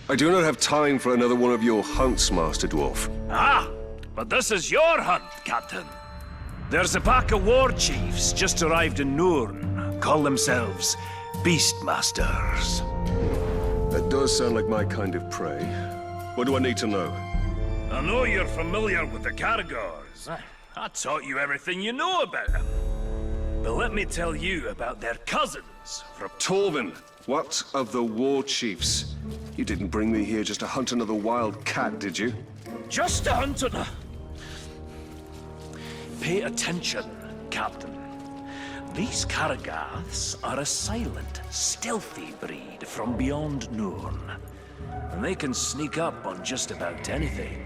I do not have time for another one of your hunts, Master Dwarf. Ah, but this is your hunt, Captain. There's a pack of war chiefs just arrived in Nurn. Call themselves Beastmasters. That does sound like my kind of prey. What do I need to know? I know you're familiar with the Caragors. I taught you everything you know about them. But let me tell you about their cousins from... Torvin, what of the war chiefs? You didn't bring me here just to hunt another wild cat, did you? Just to hunt on a... Pay attention, Captain. These Caragaths are a silent, stealthy breed from beyond Nurn. And they can sneak up on just about anything.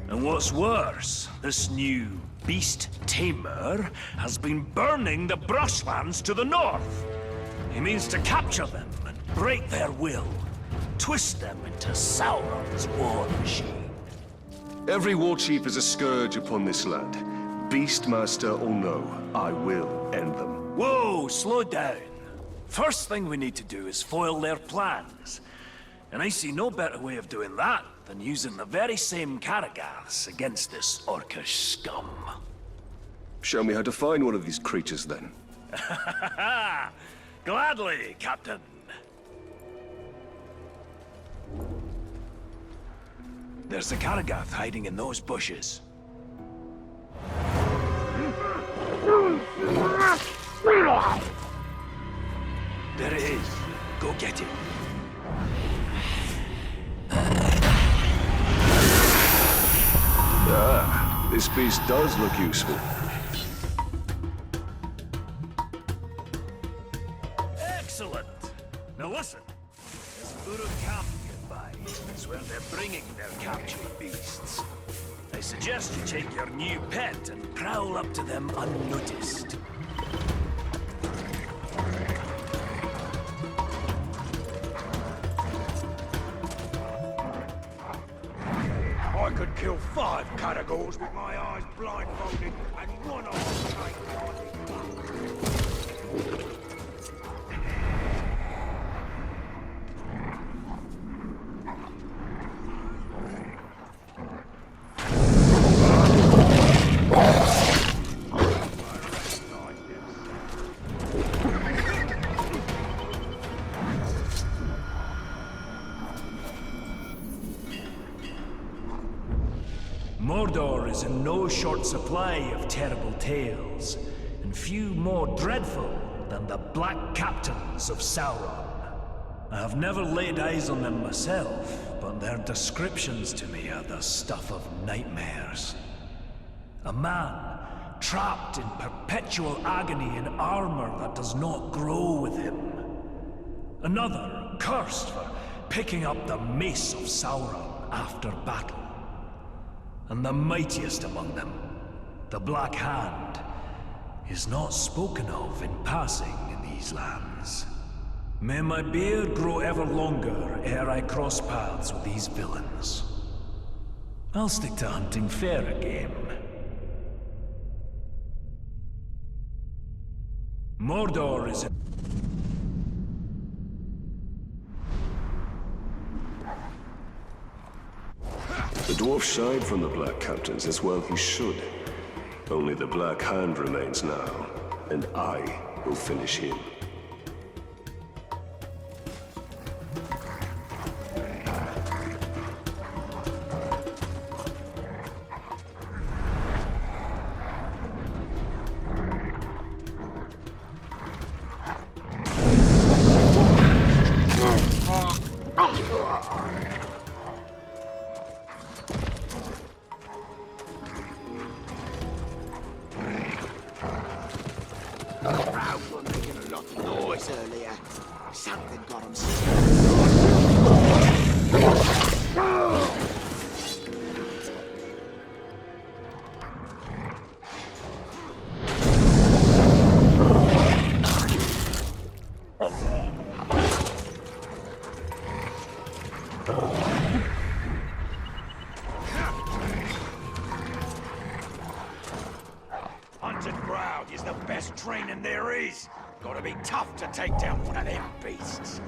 And what's worse, this new beast tamer has been burning the brushlands to the north. He means to capture them and break their will, twist them into Sauron's war machine. Every war chief is a scourge upon this land. Beastmaster or no, I will end them. Whoa, slow down. First thing we need to do is foil their plans. And I see no better way of doing that than using the very same Caragaths against this orcish scum. Show me how to find one of these creatures, then. Gladly, Captain. There's a Caragath hiding in those bushes. There it is. Go get it. Ah, this beast does look useful. Excellent! Now listen. There's Uruk camp nearby. It's where they're bringing their captured beasts. I suggest you take your new pet and prowl up to them unnoticed. I could kill 5 Caragors with my eyes blindfolded and one eye Mordor is in no short supply of terrible tales, and few more dreadful than the Black Captains of Sauron. I have never laid eyes on them myself, but their descriptions to me are the stuff of nightmares. A man trapped in perpetual agony in armor that does not grow with him. Another cursed for picking up the mace of Sauron after battle. And the mightiest among them, the Black Hand, is not spoken of in passing in these lands. May my beard grow ever longer ere I cross paths with these villains. I'll stick to hunting fairer game. Mordor is... The dwarf shied from the Black Captains, as well he should. Only the Black Hand remains now, and I will finish him. crowd were making a lot of noise earlier. Something got them Hunted crowd is the best training there is. Gotta be tough to take down one of them beasts.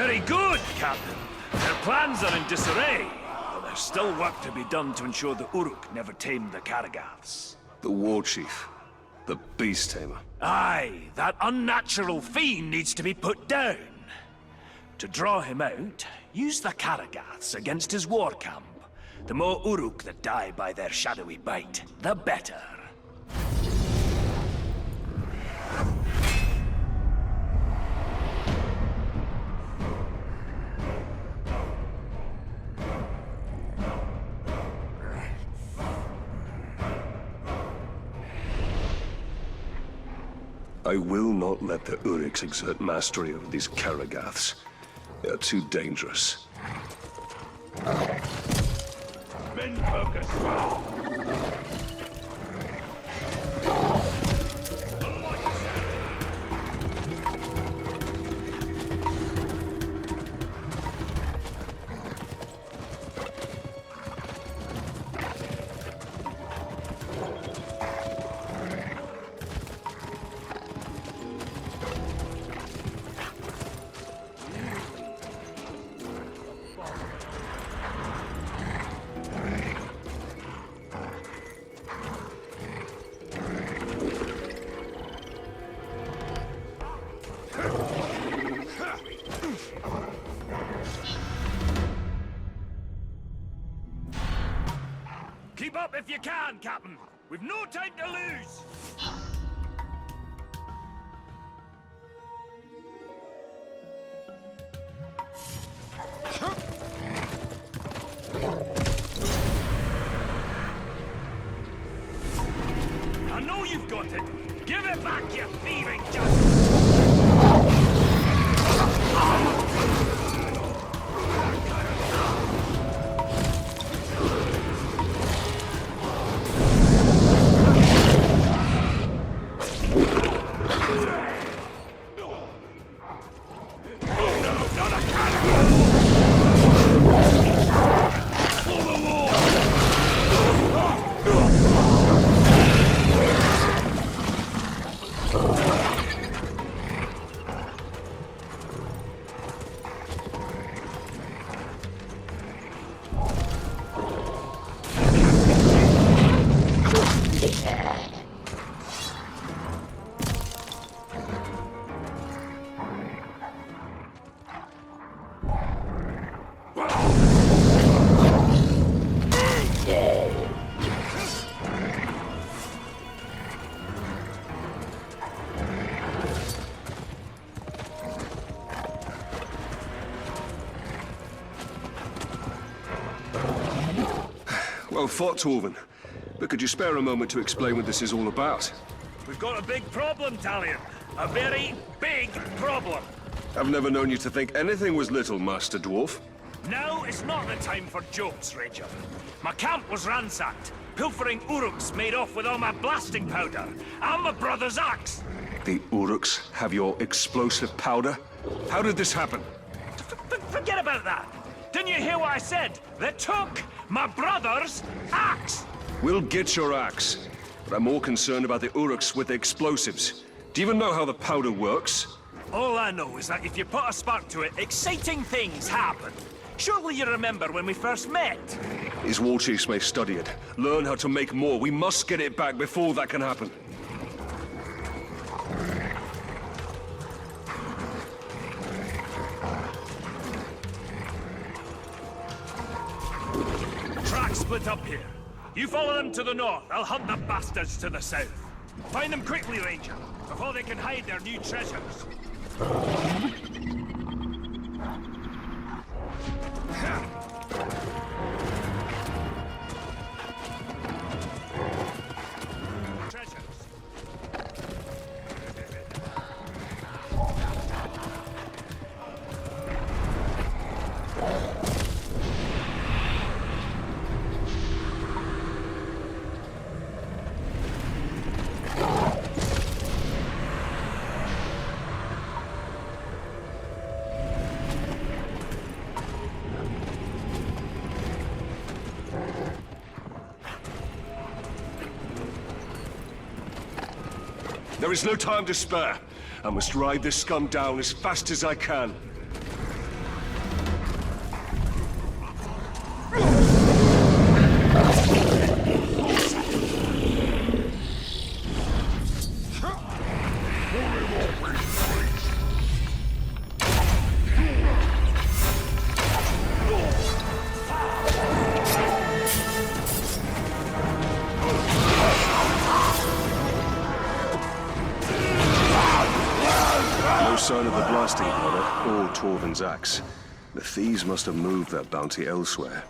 Very good, Captain. Their plans are in disarray, but there's still work to be done to ensure the Uruk never tame the Karagaths. The war chief. The beast tamer. Aye, that unnatural fiend needs to be put down. To draw him out, use the Karagaths against his war camp. The more Uruk that die by their shadowy bite, the better. I will not let the Uruks exert mastery over these Karagaths. They are too dangerous. Men focus. Keep up if you can, Captain. We've no time to lose. I know you've got it. Give it back, you thieving Well fought, Torvin. But could you spare a moment to explain what this is all about? We've got a big problem, Talion. A very big problem. I've never known you to think anything was little, Master Dwarf. Now is not the time for jokes, Ranger. My camp was ransacked. Pilfering Uruks made off with all my blasting powder. And my brother's axe. The Uruks have your explosive powder? How did this happen? Forget about that. Didn't you hear what I said? They took my brother's axe. We'll get your axe. But I'm more concerned about the Uruks with the explosives. Do you even know how the powder works? All I know is that if you put a spark to it, exciting things happen. Surely you remember when we first met? His war chiefs may study it, learn how to make more. We must get it back before that can happen. Tracks split up here. You follow them to the north. I'll hunt the bastards to the south. Find them quickly, Ranger, before they can hide their new treasures. There is no time to spare. I must ride this scum down as fast as I can. of the blasting powder or Torvin's axe. The thieves must have moved their bounty elsewhere.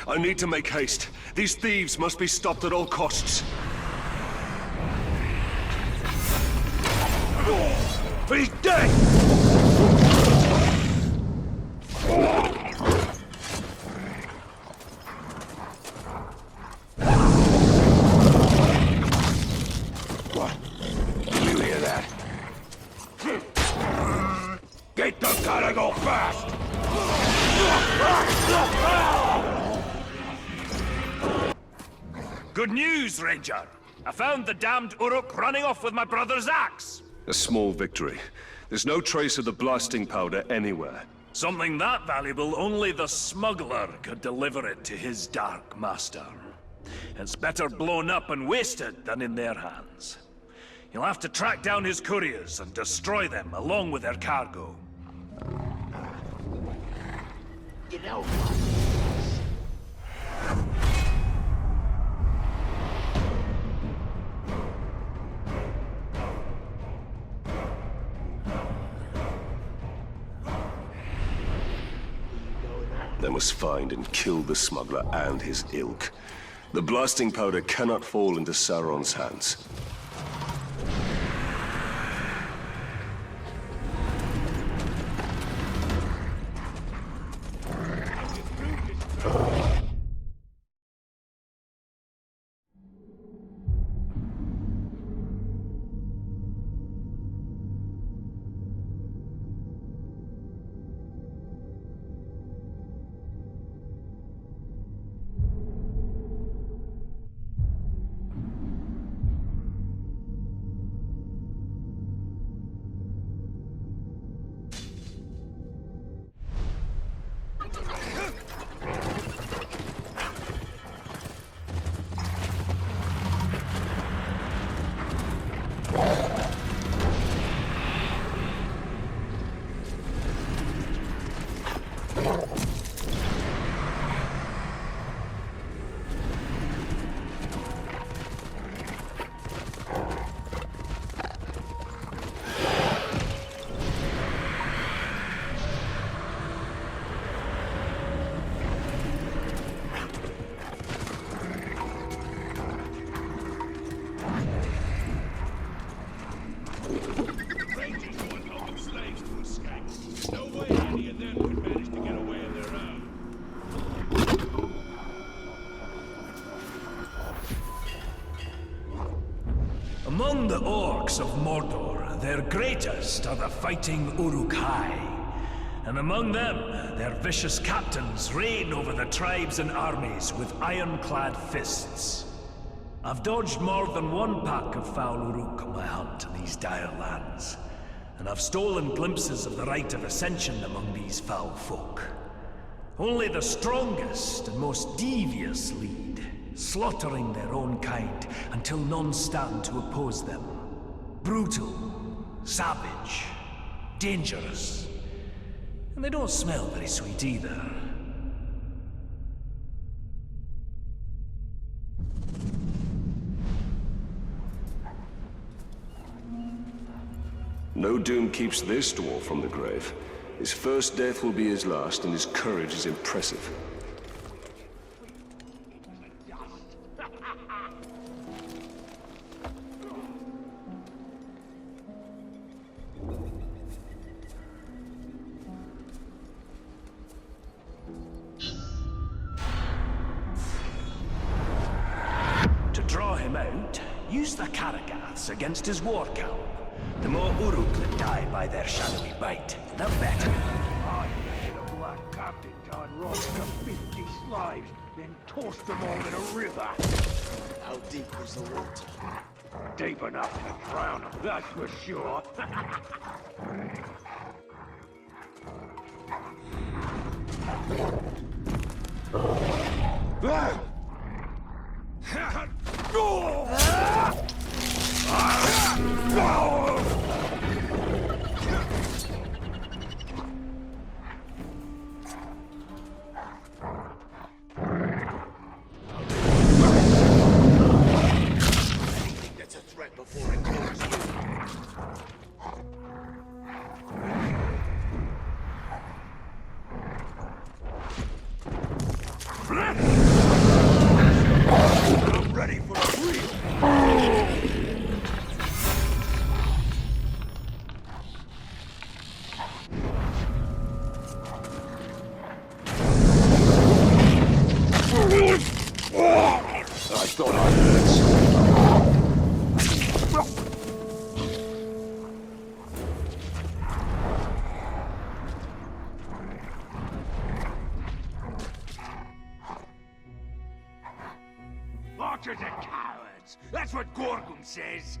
I need to make haste. These thieves must be stopped at all costs. He's dead! What? You hear that? Get the Carago fast! Good news, Ranger! I found the damned Uruk running off with my brother's axe! A small victory. There's no trace of the blasting powder anywhere. Something that valuable, only the smuggler could deliver it to his dark master. It's better blown up and wasted than in their hands. You'll have to track down his couriers and destroy them along with their cargo. You know, They must find and kill the smuggler and his ilk. The blasting powder cannot fall into Sauron's hands. Among the orcs of Mordor, their greatest are the fighting Uruk-hai. And among them, their vicious captains reign over the tribes and armies with ironclad fists. I've dodged more than one pack of foul Uruk on my hunt in these dire lands, and I've stolen glimpses of the rite of ascension among these foul folk. Only the strongest and most devious lead, slaughtering their own kind until none stand to oppose them. Brutal, savage, dangerous. And they don't smell very sweet either. No doom keeps this dwarf from the grave. His first death will be his last, and his courage is impressive. To draw him out, use the Karagaths against his war camp. The more Uruk that die by their shadowy bite, the better. I had a black captain I'd robbed up 50 slaves, then tossed them all in a river. How deep was the water? Deep enough to drown them, that's for sure. That's a threat before it goes. I'm ready for the real. I thought I heard Archers are cowards. That's what Gorgon says.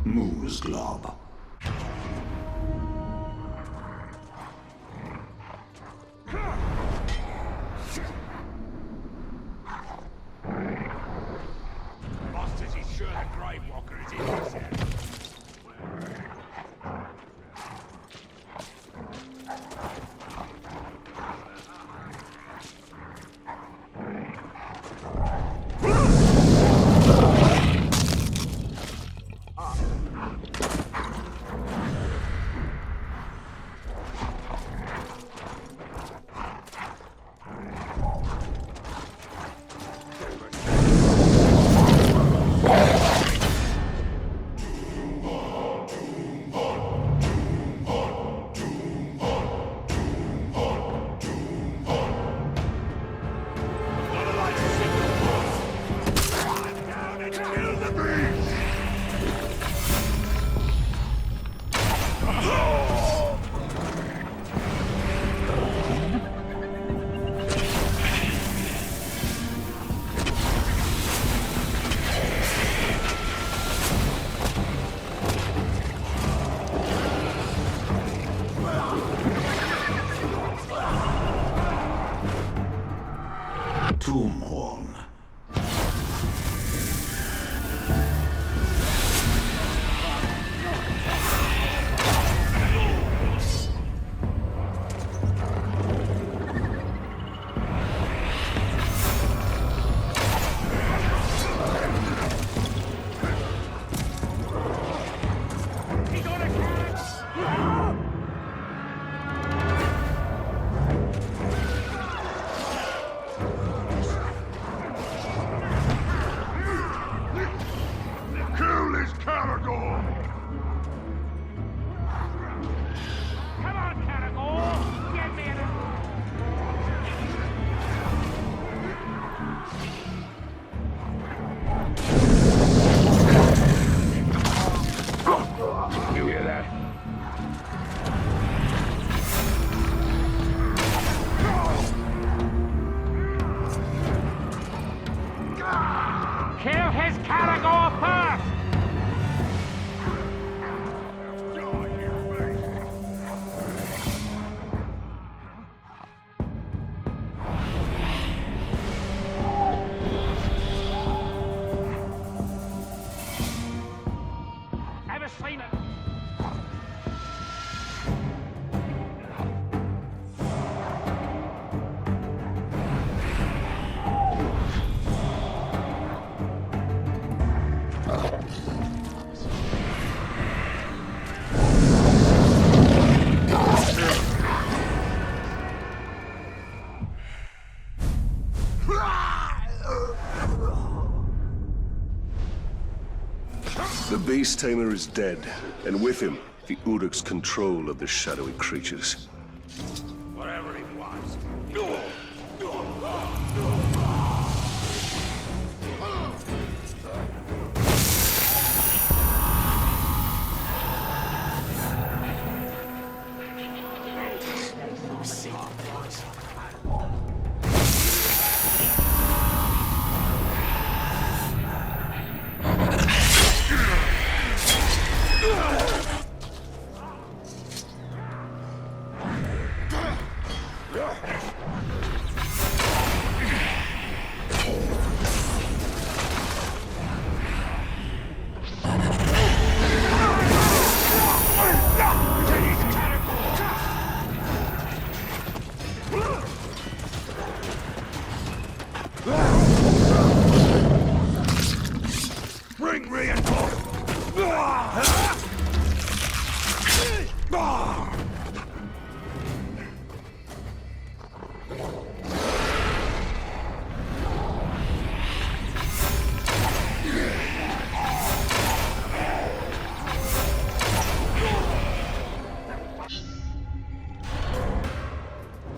Moose Glob. Boss says he's sure the Grave Walker is in this area. Tombhorn. Kill this Caragor! Come on, Caragor! Get me in You hear that? Kill his Caragor first! Ever seen it? The Beast Tamer is dead, and with him, the Uruk's control of the shadowy creatures. Whatever he was.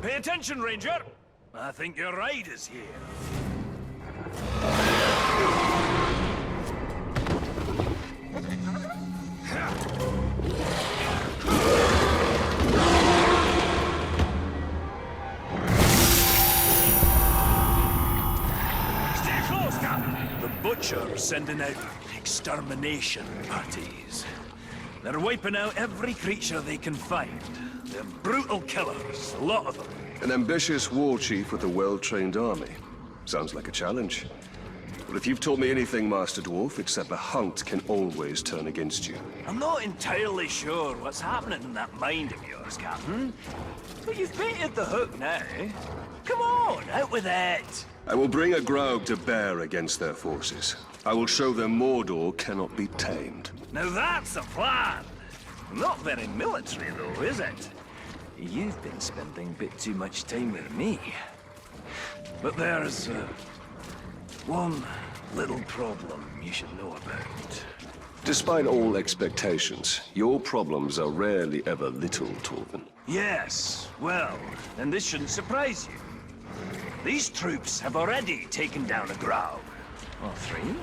Pay attention, Ranger! I think your ride is here. Stay close, Captain! The Butcher's sending out extermination parties. They're wiping out every creature they can find. They're brutal killers, a lot of them. An ambitious war chief with a well-trained army. Sounds like a challenge. But if you've taught me anything, Master Dwarf, it's that the hunt can always turn against you. I'm not entirely sure what's happening in that mind of yours, Captain. But you've baited the hook now. Come on, out with it! I will bring a Graug to bear against their forces. I will show them Mordor cannot be tamed. Now that's a plan! Not very military, though, is it? You've been spending a bit too much time with me. But there's one little problem you should know about. Despite all expectations, your problems are rarely ever little, Torvin. Yes, well, then this shouldn't surprise you. These troops have already taken down a Graug. Or three.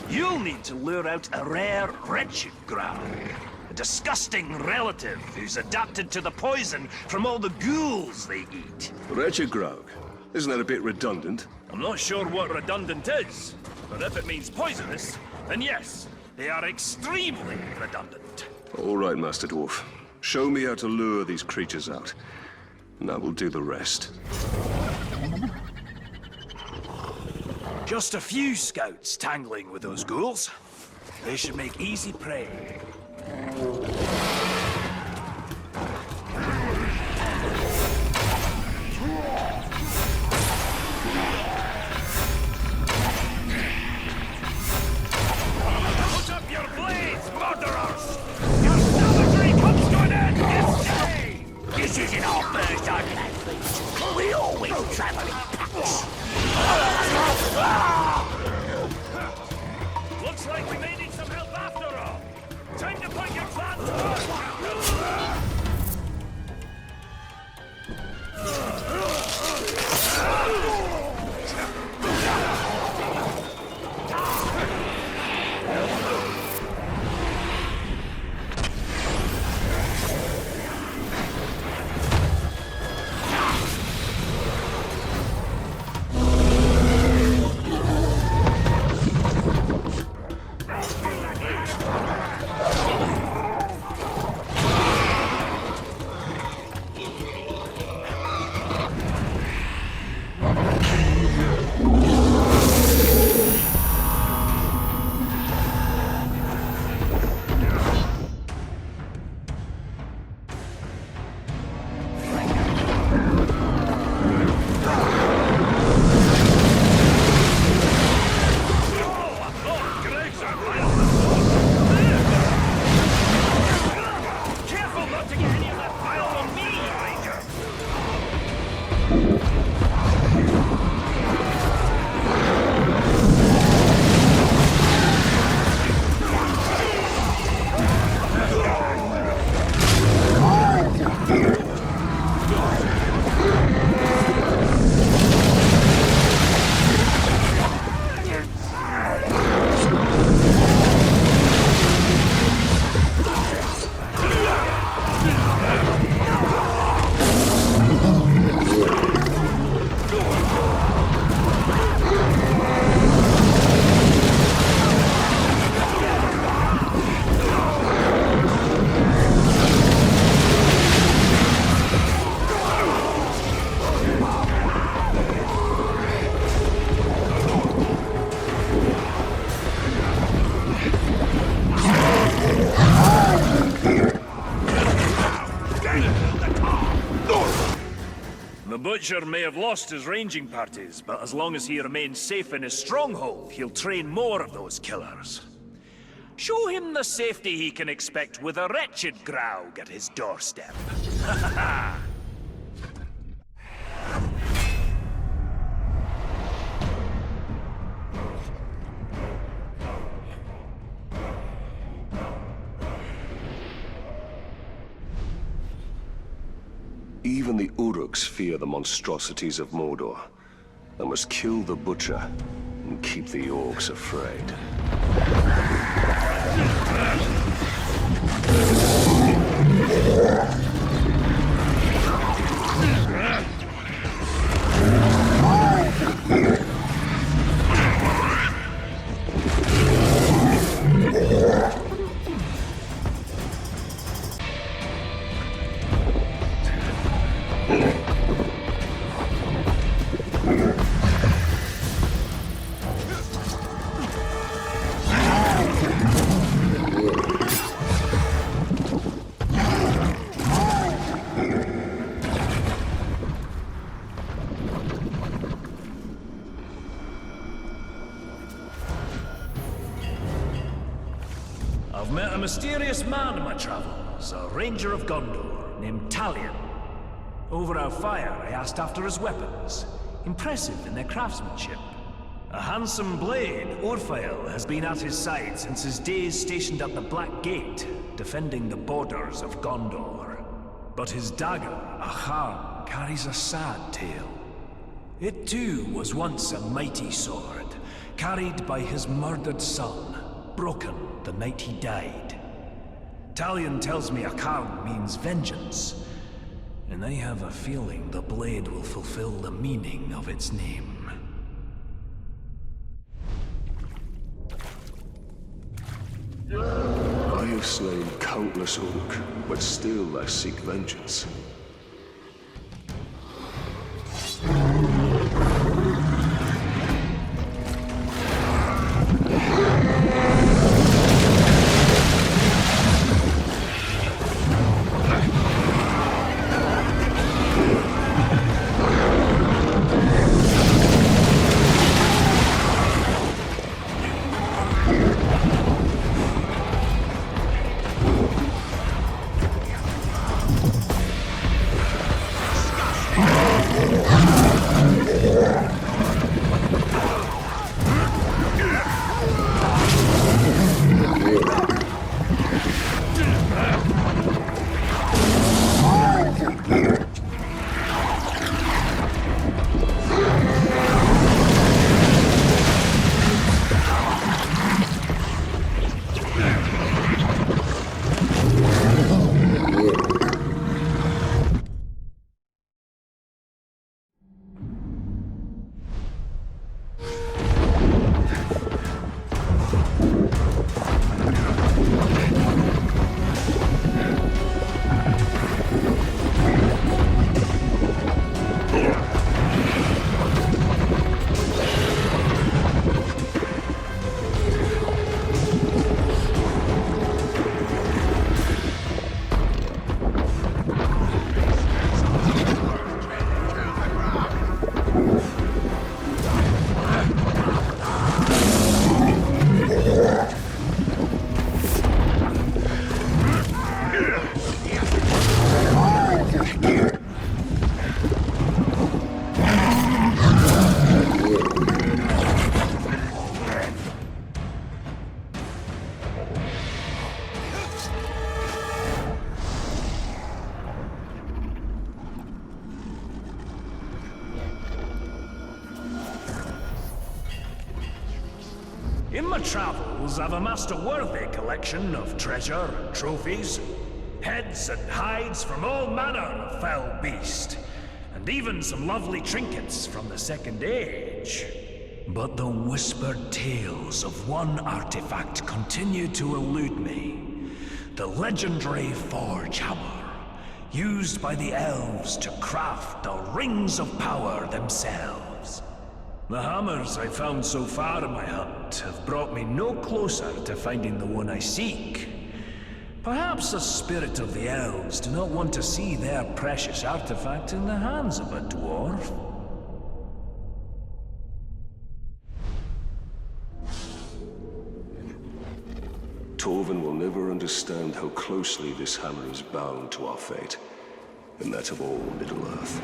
You'll need to lure out a rare wretched Graug. A disgusting relative who's adapted to the poison from all the ghouls they eat. Wretched Graug. Isn't that a bit redundant? I'm not sure what redundant is, but if it means poisonous, then yes, they are extremely redundant. All right, Master Dwarf. Show me how to lure these creatures out, and I will do the rest. Just a few scouts tangling with those ghouls. They should make easy prey. Put up your blades, murderers! Your savagery comes to an end this day! This isn't our first adventure. We always travel in packs. Looks like we may need some help after all. Time to put your plans to work. The Butcher may have lost his ranging parties, but as long as he remains safe in his stronghold, he'll train more of those killers. Show him the safety he can expect with a wretched Graug at his doorstep. Even the Uruks fear the monstrosities of Mordor. I must kill the Butcher and keep the Orcs afraid. I've met a mysterious man in my travels, a ranger of Gondor named Talion. Over our fire, I asked after his weapons, impressive in their craftsmanship. A handsome blade, Orphael, has been at his side since his days stationed at the Black Gate, defending the borders of Gondor. But his dagger, Acharn, carries a sad tale. It too was once a mighty sword, carried by his murdered son, broken the night he died. Talion tells me Acharn means vengeance, and I have a feeling the blade will fulfill the meaning of its name. I have slain countless Uruk, but still I seek vengeance. In my travels, I've amassed a worthy collection of treasure and trophies, heads and hides from all manner of foul beast, and even some lovely trinkets from the Second Age. But the whispered tales of one artifact continue to elude me. The legendary Forge Hammer, used by the elves to craft the Rings of Power themselves. The hammers I've found so far in my hunt have brought me no closer to finding the one I seek. Perhaps the spirit of the elves do not want to see their precious artifact in the hands of a dwarf. Torvin will never understand how closely this hammer is bound to our fate, and that of all Middle-earth.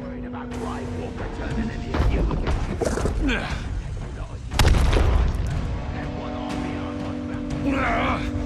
Worried about White Walker turning into you. And one army on one back.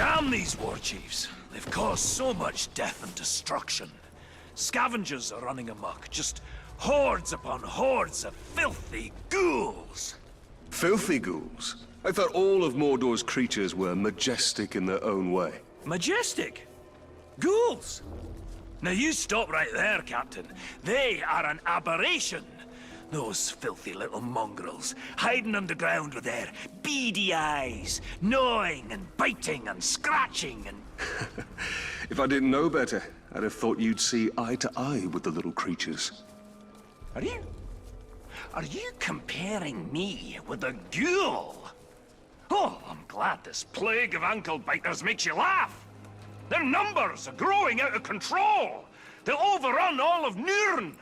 Damn these war chiefs. They've caused so much death and destruction. Scavengers are running amok, just hordes upon hordes of filthy ghouls. Filthy ghouls? I thought all of Mordor's creatures were majestic in their own way. Majestic? Ghouls? Now you stop right there, Captain. They are an aberration. Those filthy little mongrels, hiding underground with their beady eyes, gnawing and biting and scratching and... If I didn't know better, I'd have thought you'd see eye to eye with the little creatures. Are you comparing me with a ghoul? Oh, I'm glad this plague of ankle biters makes you laugh. Their numbers are growing out of control. They'll overrun all of Nurn.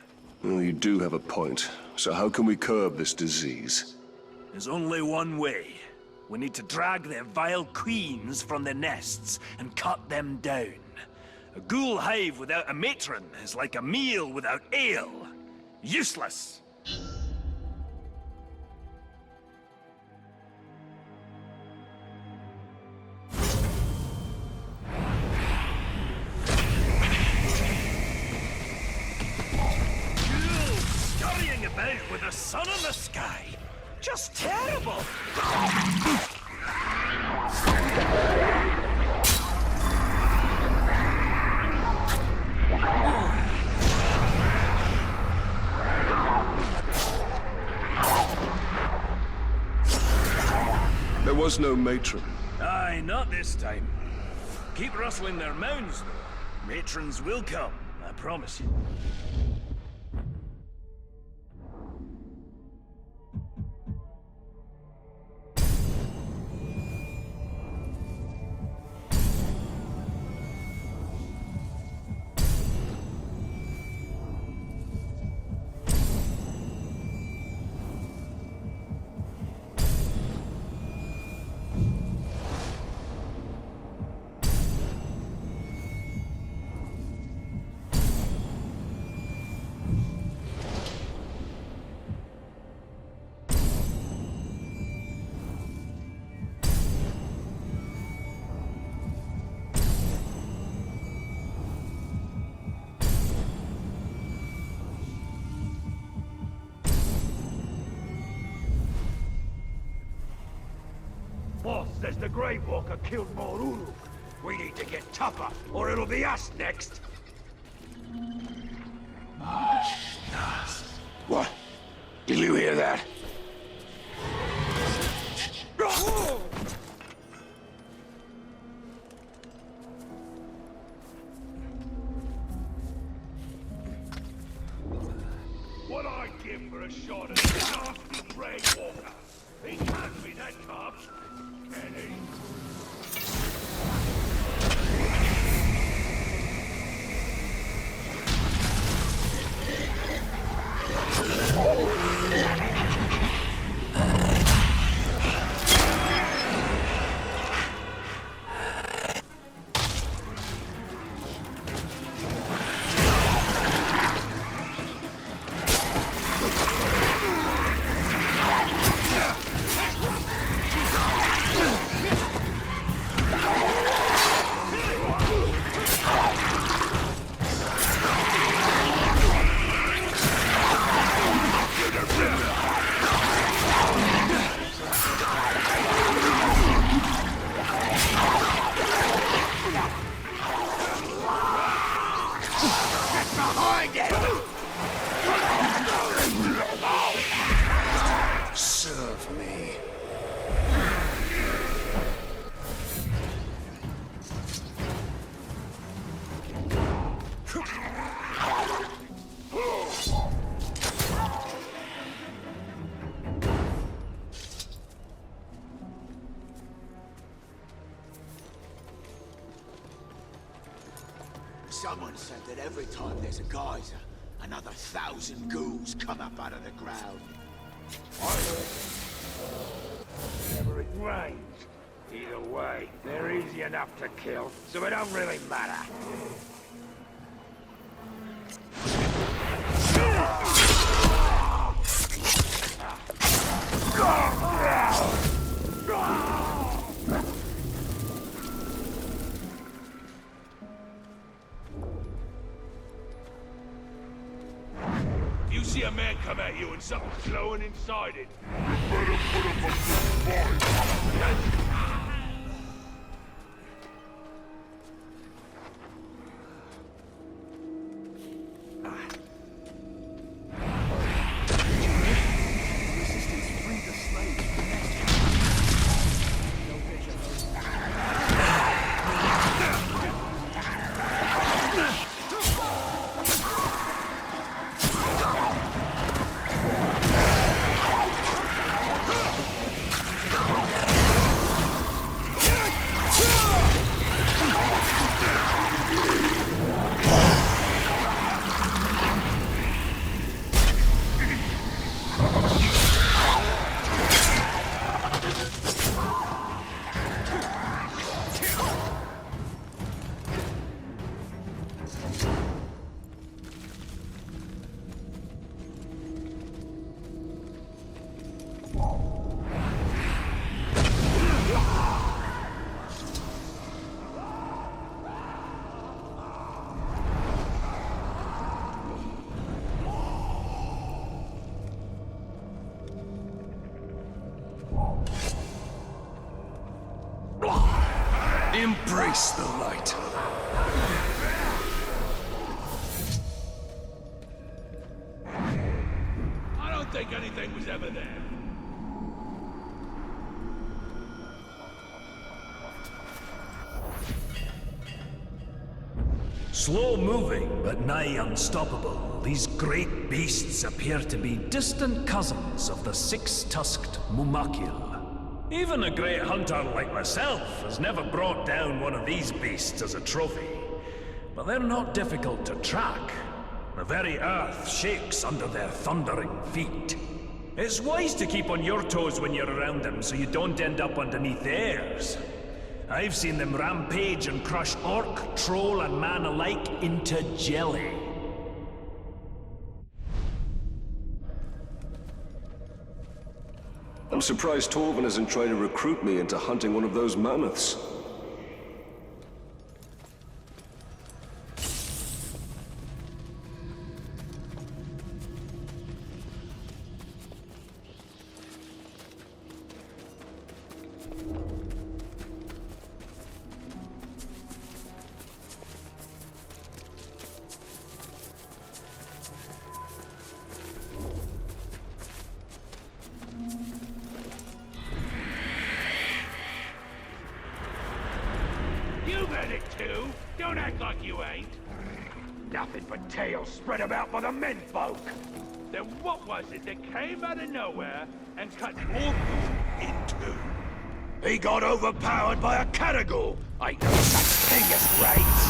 Well, you do have a point. So how can we curb this disease? There's only one way. We need to drag their vile queens from their nests and cut them down. A ghoul hive without a matron is like a meal without ale. Useless. Scurrying about with the sun in the sky. Just terrible. There was no matron. Aye, not this time. Keep rustling their mounds, though. Matrons will come, I promise you. Boss says the Grave Walker killed more Uruk. We need to get tougher, or it'll be us next. What? Did you hear that? What I'd give for a shot at the nasty Grave Walker. He can't be that tough, can he? Serve me. Someone said that every time there's a geyser, another 1,000 ghouls come up out of the ground. Whenever it rains. Either way, they're easy enough to kill, so it don't really matter. hand come at you and something's glowing inside it. Embrace the light. I don't think anything was ever there. Slow moving, but nigh unstoppable, these great beasts appear to be distant cousins of the six-tusked Mumakil. Even a great hunter like myself has never brought down one of these beasts as a trophy. But they're not difficult to track. The very earth shakes under their thundering feet. It's wise to keep on your toes when you're around them so you don't end up underneath theirs. I've seen them rampage and crush orc, troll, and man alike into jelly. I'm surprised Torvin isn't trying to recruit me into hunting one of those mammoths. You had it too. Don't act like you ain't. Nothing but tales spread about by the menfolk. Then what was it that came out of nowhere and cut Mordor in two? He got overpowered by a Caragor. Ain't no such thing as raids.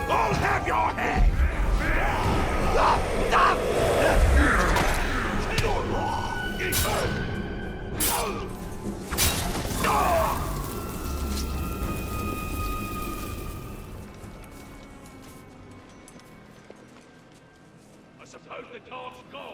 I'll have your head! I suppose the task's gone.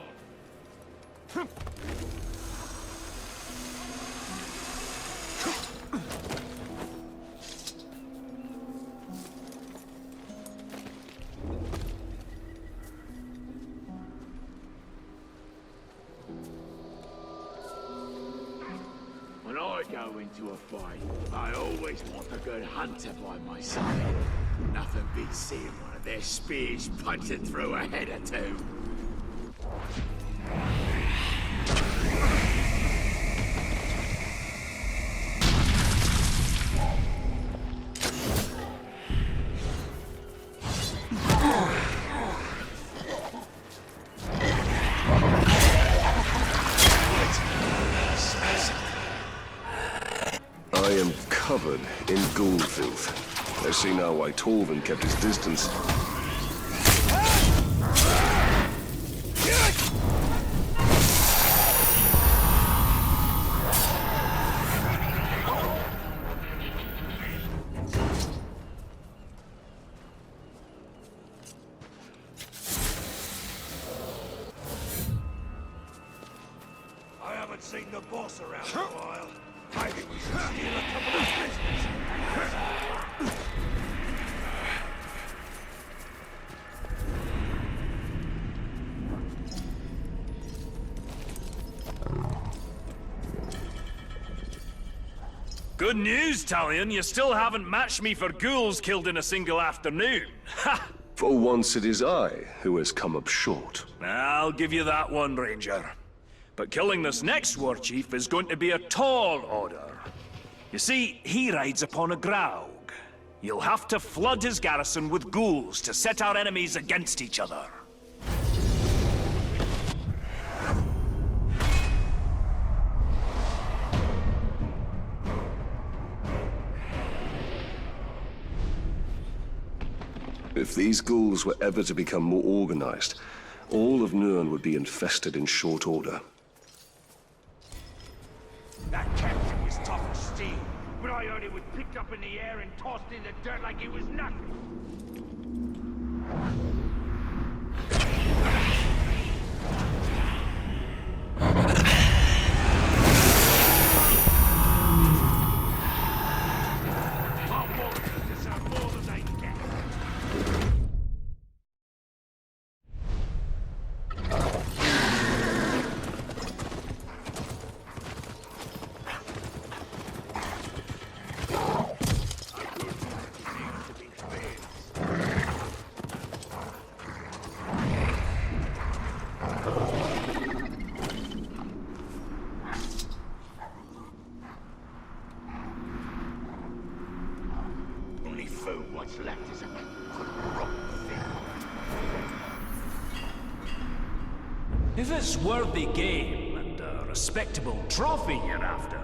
When I go into a fight, I always want a good hunter by my side. Nothing beats seeing one of their spears punching through a head or two. I am covered in ghoul filth. I see now why Torvin kept his distance. I haven't seen the boss around in a while. Maybe we should steal a couple of prisoners. Good news, Talion. You still haven't matched me for ghouls killed in a single afternoon. Ha! For once it is I who has come up short. I'll give you that one, Ranger. But killing this next war chief is going to be a tall order. You see, he rides upon a graug. You'll have to flood his garrison with ghouls to set our enemies against each other. If these ghouls were ever to become more organized, all of Nirn would be infested in short order. That captain was tough as steel, but I heard he was picked up in the air and tossed in the dirt like he was nothing. Our warriors deserve more than they get. Only food what's left is a rotten thing. If it's worthy game and a respectable trophy you're after,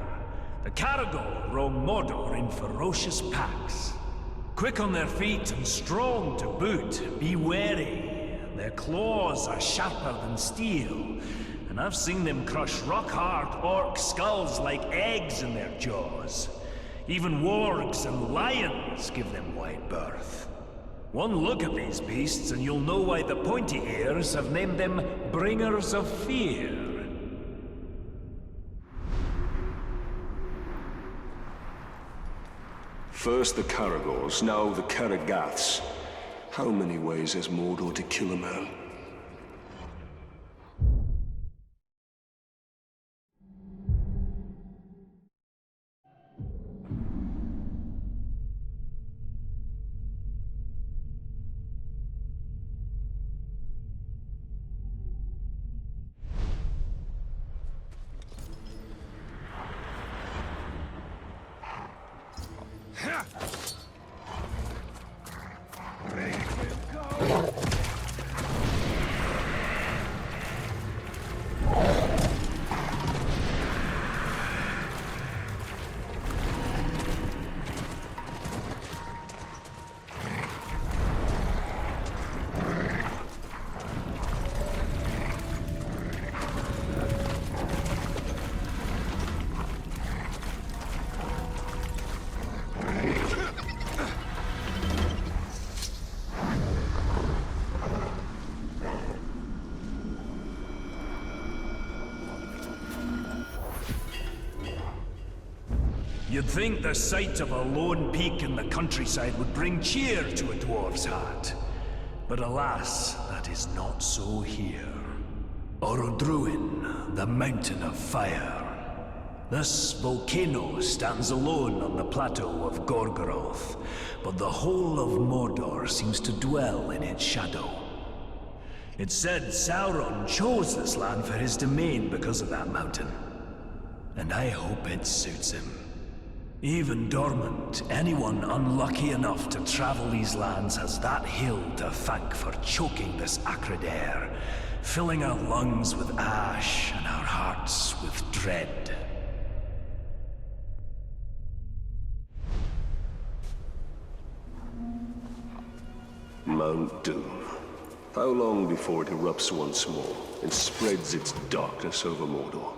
the Caragor roam Mordor in ferocious packs. Quick on their feet and strong to boot, be wary. Their claws are sharper than steel, and I've seen them crush rock-hard orc skulls like eggs in their jaws. Even wargs and lions give them wide berth. One look at these beasts and you'll know why the pointy ears have named them Bringers of Fear. First the Caragors, now the Caragaths. How many ways has Mordor to kill a man? You'd think the sight of a lone peak in the countryside would bring cheer to a dwarf's heart. But alas, that is not so here. Orodruin, the Mountain of Fire. This volcano stands alone on the plateau of Gorgoroth, but the whole of Mordor seems to dwell in its shadow. It's said Sauron chose this land for his domain because of that mountain. And I hope it suits him. Even dormant, anyone unlucky enough to travel these lands has that hill to thank for choking this acrid air, filling our lungs with ash and our hearts with dread. Mount Doom. How long before it erupts once more and spreads its darkness over Mordor?